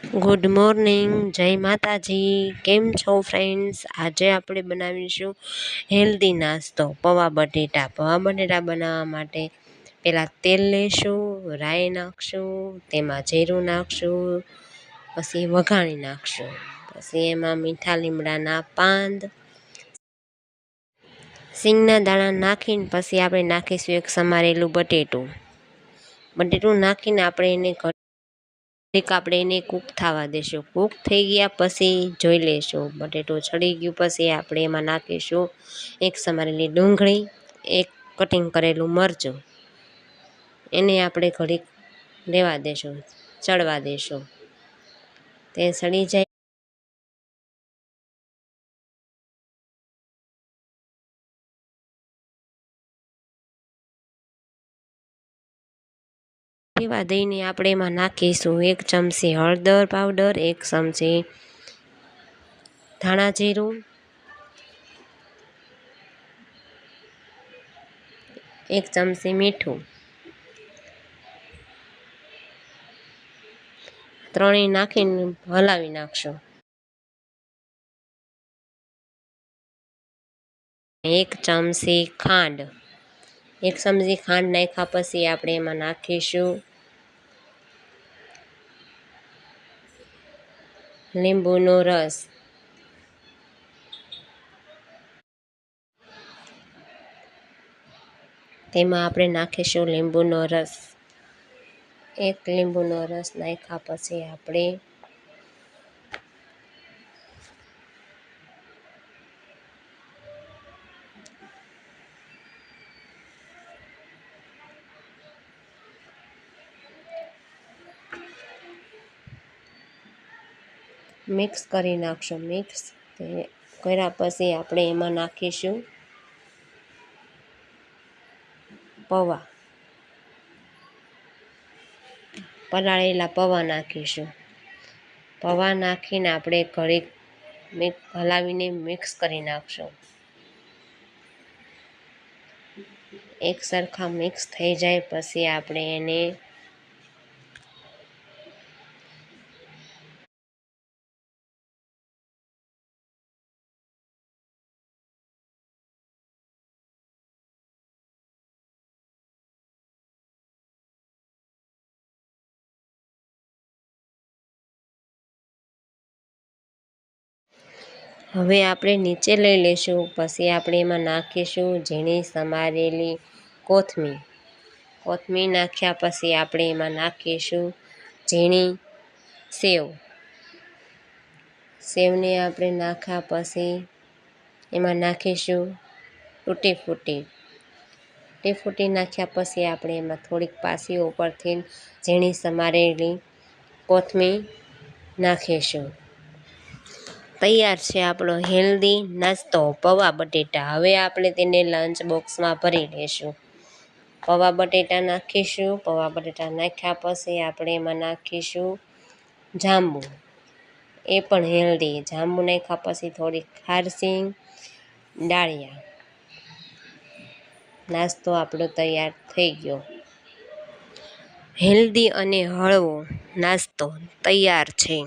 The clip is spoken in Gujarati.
ગુડ મોર્નિંગ, જય માતાજી. કેમ છો ફ્રેન્ડ્સ? આજે આપણે બનાવીશું હેલ્ધી નાસ્તો પૌવા બટેટા. પૌવા બટેટા બનાવવા માટે પહેલાં તેલ લઈશું, રાઈ નાખશું, તેમાં જીરું નાખશું, પછી વઘાણી નાખશું, પછી એમાં મીઠા લીમડાના પાન, સિંગના દાણા નાખીને પછી આપણે નાખીશું એક સમારેલું બટેટું નાખીને આપણે એને કૂક થવા દેશું. કૂક થઈ ગયા પછી જોઈ લેશું બટેટું ચડી ગયું પછી આપણે એમાં નાખીશું એક સમારેલી ડુંગળી, એક કટિંગ કરેલું મરચું. એને આપણે ઘડીક લેવા દેશું, ચડવા દેશું. તે સડી જાય એવા દઈને આપણે એમાં નાખીશું એક ચમચી હળદર પાવડર, એક ચમચી ધાણા જીરું, એક ચમચી મીઠું. ત્રણેય નાખીને હલાવી નાખશું. એક ચમચી ખાંડ નાખ્યા પછી આપણે એમાં નાખીશું લીંબુનો રસ. તેમાં આપણે નાખીશું લીંબુનો રસ. એક લીંબુનો રસ નાખ્યા પછી આપણે મિક્સ કરી નાખશું. મિક્સ કર્યા પછી આપણે એમાં નાખીશું પલાળેલા પૌવા નાખીશું. પૌવા નાખીને આપણે ઘડીક હલાવીને મિક્સ કરી નાખશું. એક સરખા મિક્સ થઈ જાય પછી આપણે એને હવે આપણે નીચે લઈ લઈશું. પછી આપણે એમાં નાખીશું ઝીણી સમારેલી કોથમીર નાખ્યા પછી આપણે એમાં નાખીશું ઝીણી સેવને આપણે નાખ્યા પછી એમાં નાખીશું તૂટી ફૂટી નાખ્યા પછી આપણે એમાં થોડીક પાછી ઉપરથી ઝીણી સમારેલી કોથમીર નાખીશું. તૈયાર છે આપણો હેલ્ધી નાસ્તો પૌવા બટેટા. હવે આપણે તેને લંચ બોક્સમાં ભરી લઈશું. પૌવા બટેટા નાખીશું. પૌવા બટેટા નાખ્યા પછી આપણે એમાં નાખીશું જાંબુ. એ પણ હેલ્ધી. જાંબુ નાખ્યા પછી થોડીક ખારસીંગ, ડાળિયા. નાસ્તો આપણો તૈયાર થઈ ગયો. હેલ્ધી અને હળવો નાસ્તો તૈયાર છે.